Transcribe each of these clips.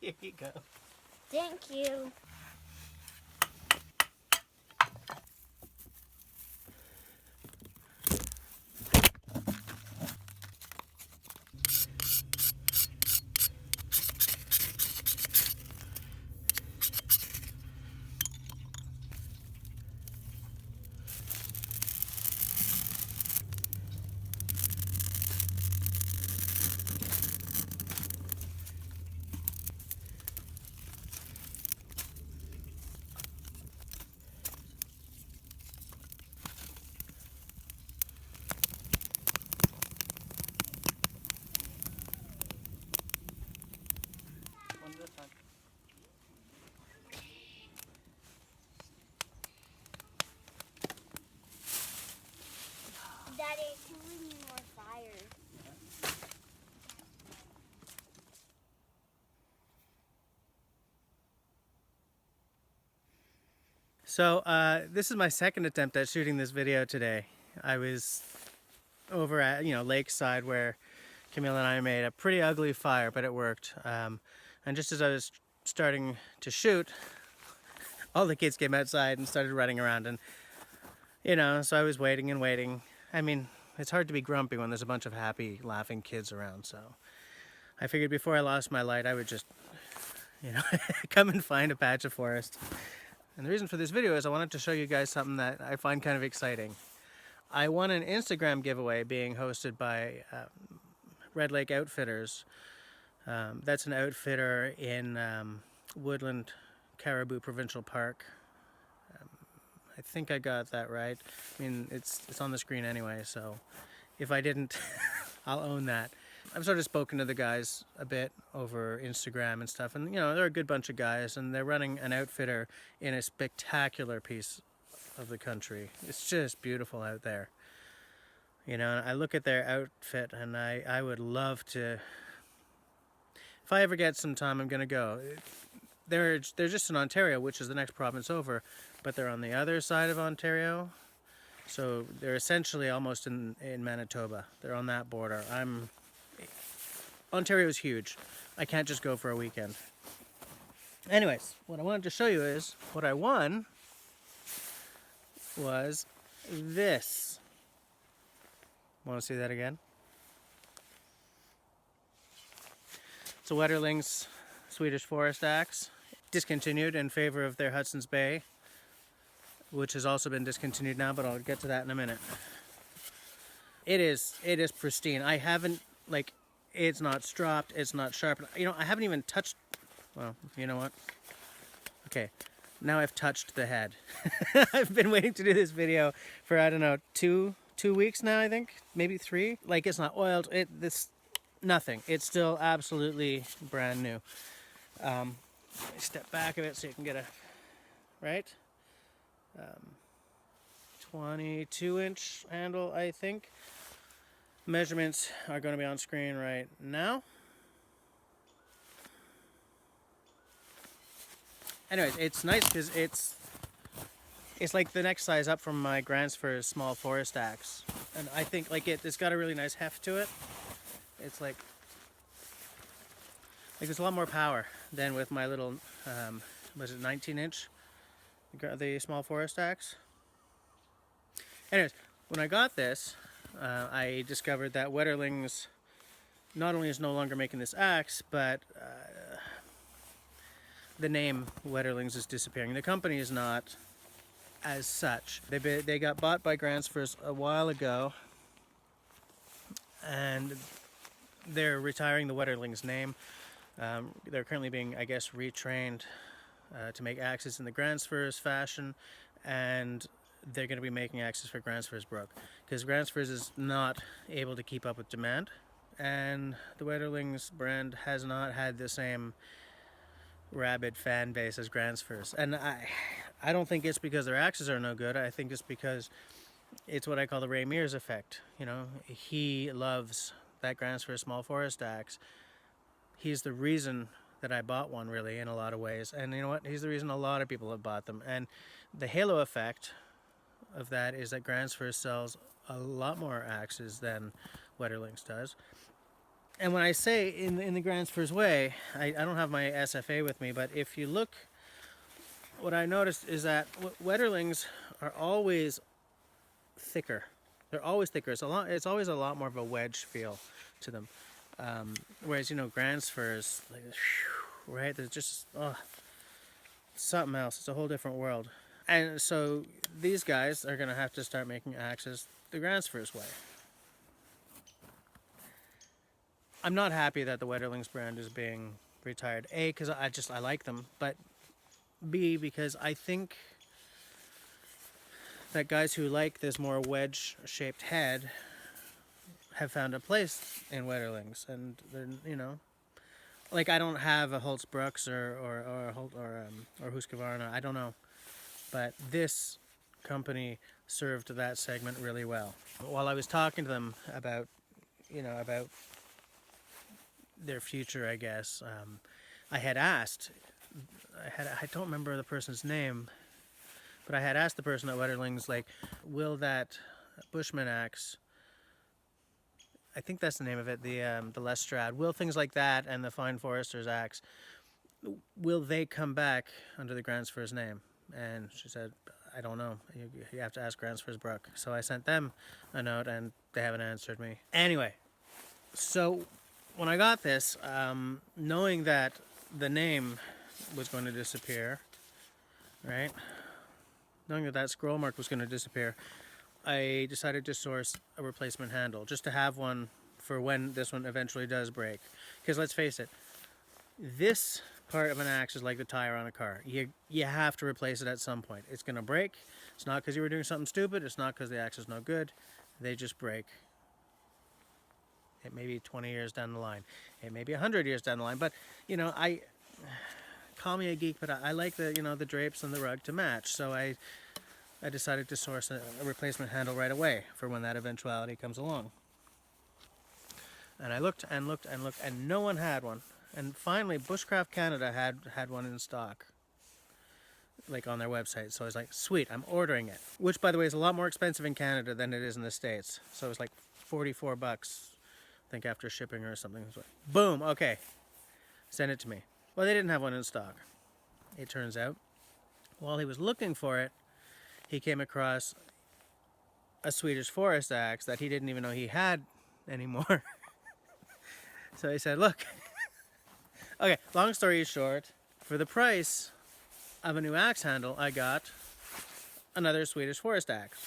Here you go. Thank you. One at a time. Daddy, can we need more fire? So this is my second attempt at shooting this video today. I was over at Lakeside where Camille and I made a pretty ugly fire, but it worked. And just as I was starting to shoot, all the kids came outside and started running around, and so I was waiting and waiting. I mean, it's hard to be grumpy when there's a bunch of happy, laughing kids around. So I figured before I lost my light, I would just come and find a patch of forest. And the reason for this video is I wanted to show you guys something that I find kind of exciting. I won an Instagram giveaway being hosted by Red Lake Outfitters. That's an outfitter in Woodland Caribou Provincial Park. I think I got that right. I mean, it's on the screen anyway, so if I didn't, I'll own that. I've sort of spoken to the guys a bit over Instagram and stuff, and they're a good bunch of guys, and they're running an outfitter in a spectacular piece of the country. It's just beautiful out there. I look at their outfit and I would love to, if I ever get some time, I'm gonna go. They're just in Ontario, which is the next province over, but they're on the other side of Ontario, so they're essentially almost in Manitoba. They're on that border. Ontario is huge. I can't just go for a weekend. Anyways, what I wanted to show you is what I won was this. Want to see that again? It's a Wetterlings Swedish forest axe, discontinued in favor of their Hudson's Bay, which has also been discontinued now, but I'll get to that in a minute. It is pristine. I haven't, it's not stropped, it's not sharp. I haven't even touched, well, you know what? Okay, now I've touched the head. I've been waiting to do this video for, I don't know, two weeks now, I think, maybe 3. It's not oiled, nothing. It's still absolutely brand new. Step back a bit so you can get a, right? 22-inch handle, I think. Measurements are going to be on screen right now. Anyways, it's nice because it's like the next size up from my Gransfors small forest axe, and I think it's got a really nice heft to it. It's like there's a lot more power than with my little was it 19-inch, the small forest axe. Anyways, when I got this, I discovered that Wetterlings not only is no longer making this axe, but the name Wetterlings is disappearing. The company is not as such. They got bought by Gransfors a while ago, and they're retiring the Wetterlings name. They're currently being, I guess, retrained to make axes in the Gransfors fashion, and they're going to be making axes for Gransfors Brook, because Gransfors is not able to keep up with demand, and the Wetterlings brand has not had the same rabid fan base as Gransfors. And I don't think it's because their axes are no good. I think it's because it's what I call the Ray Mears effect. He loves that Gransfors small forest axe. He's the reason that I bought one, really, in a lot of ways. And you know what? He's the reason a lot of people have bought them. And the halo effect of that is that Gransfors sells a lot more axes than Wetterlings does. And when I say in the Gransfors way, I don't have my SFA with me, but if you look, what I noticed is that Wetterlings are always thicker. They're always thicker. It's always a lot more of a wedge feel to them. Whereas, you know, Gransfors, like, right? There's just something else. It's a whole different world. And so these guys are going to have to start making axes the Gransfors way. I'm not happy that the Wetterlings brand is being retired. A, because I like them, but B, because I think that guys who like this more wedge-shaped head have found a place in Wetterlings, and they're, you know, like I don't have a Holtzbrucks or Husqvarna, I don't know, but this company served that segment really well. While I was talking to them about, you know, about their future, I guess, I had asked, I don't remember the person's name, but I had asked the person at Wetterlings, like, will that Bushman axe, I think that's the name of it, the Lestrade, will things like that and the Fine Forester's axe, will they come back under the Gransfors name? And she said, I don't know. You have to ask Gransfors Brook. So I sent them a note and they haven't answered me. Anyway, so when I got this, knowing that the name was going to disappear, right? Knowing that that scroll mark was going to disappear, I decided to source a replacement handle, just to have one for when this one eventually does break. Because let's face it, this part of an axe is like the tire on a car. You have to replace it at some point. It's going to break. It's not because you were doing something stupid. It's not because the axe is no good. They just break. It may be 20 years down the line. It may be 100 years down the line. But, you know, call me a geek, but I like the, you know, the drapes and the rug to match. So I decided to source a replacement handle right away for when that eventuality comes along. And I looked and looked and looked, and no one had one. And finally, Bushcraft Canada had one in stock, like on their website. So I was like, sweet, I'm ordering it. Which, by the way, is a lot more expensive in Canada than it is in the States. So it was like 44 bucks, I think, after shipping or something. So, boom, okay, send it to me. Well, they didn't have one in stock. It turns out, while he was looking for it, he came across a Swedish forest axe that he didn't even know he had anymore. So he said, look, okay, long story short, for the price of a new axe handle, I got another Swedish forest axe.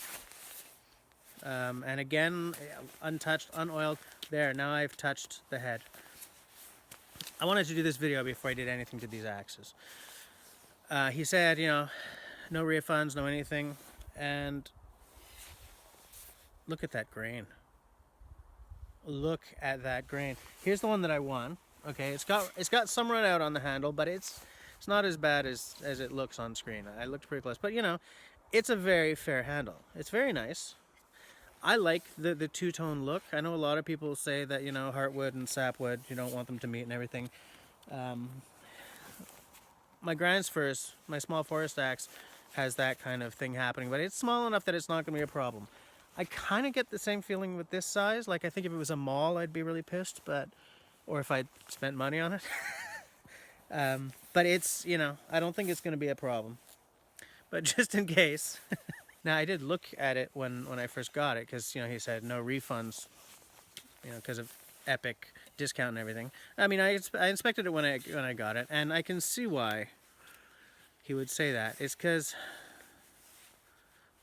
And again, untouched, unoiled. There, now I've touched the head. I wanted to do this video before I did anything to these axes. He said, you know, no refunds, no anything. And look at that grain. Look at that grain. Here's the one that I won. Okay, it's got some run out on the handle, but it's not as bad as it looks on screen. I looked pretty close, but you know, it's a very fair handle. It's very nice. I like the two-tone look. I know a lot of people say that, you know, heartwood and sapwood, you don't want them to meet and everything. My Gransfors, my small forest axe, has that kind of thing happening, but it's small enough that it's not going to be a problem. I kind of get the same feeling with this size. Like, I think if it was a mall, I'd be really pissed, or if I'd spent money on it. But it's, you know, I don't think it's going to be a problem. But just in case. Now, I did look at it when I first got it, because, you know, he said no refunds, you know, because of epic discount and everything. I mean, I inspected it when I got it, and I can see why he would say that. It's because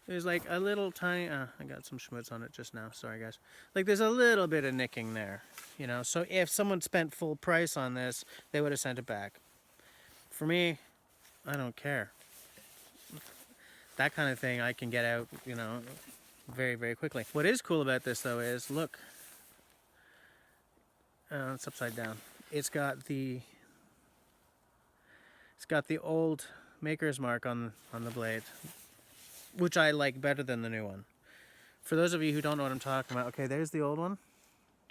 there's like a little tiny, I got some schmutz on it just now, sorry guys. Like there's a little bit of nicking there, you know, so if someone spent full price on this, they would have sent it back. For me, I don't care. That kind of thing I can get out, you know, very, very quickly. What is cool about this though is, look, it's upside down. It's got the old maker's mark on the blade, which I like better than the new one. For those of you who don't know what I'm talking about, okay, there's the old one.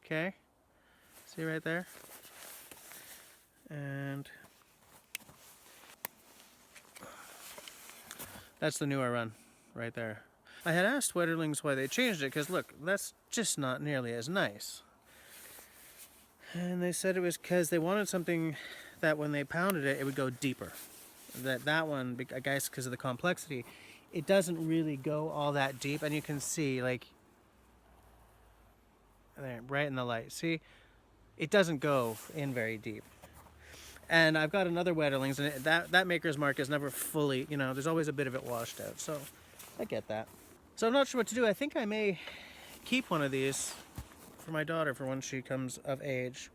Okay, see right there? And that's the newer run right there. I had asked Wetterlings why they changed it, because look, that's just not nearly as nice. And they said it was because they wanted something that when they pounded it, it would go deeper. That one, I guess because of the complexity, it doesn't really go all that deep. And you can see, like, there, right in the light. See, it doesn't go in very deep. And I've got another Wetterlings, and that Maker's Mark is never fully, you know, there's always a bit of it washed out. So I get that. So I'm not sure what to do. I think I may keep one of these for my daughter for when she comes of age.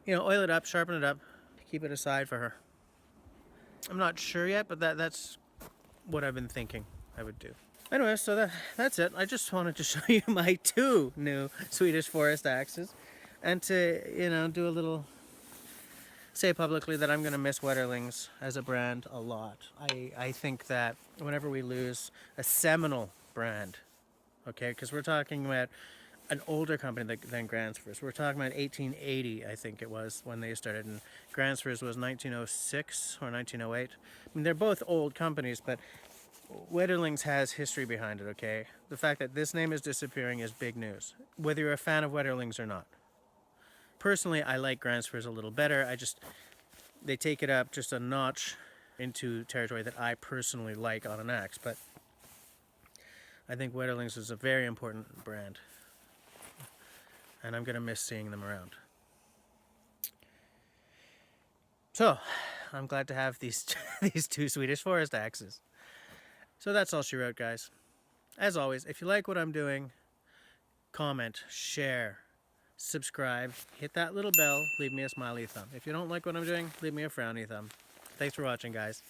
You know, oil it up, sharpen it up, keep it aside for her. I'm not sure yet, but that's what I've been thinking I would do. Anyway, so that's it. I just wanted to show you my 2 new Swedish forest axes, and to, you know, do a little, say publicly that I'm going to miss Wetterlings as a brand a lot. I think that whenever we lose a seminal brand, okay, because we're talking about an older company than Gransfors. We're talking about 1880, I think it was, when they started, and Gransfors was 1906 or 1908. I mean, they're both old companies, but Wetterlings has history behind it, okay? The fact that this name is disappearing is big news, whether you're a fan of Wetterlings or not. Personally, I like Gransfors a little better. They take it up just a notch into territory that I personally like on an axe, but I think Wetterlings is a very important brand, and I'm going to miss seeing them around. So, I'm glad to have these 2 Swedish forest axes. So that's all she wrote, guys. As always, if you like what I'm doing, comment, share, subscribe, hit that little bell, leave me a smiley thumb. If you don't like what I'm doing, leave me a frowny thumb. Thanks for watching, guys.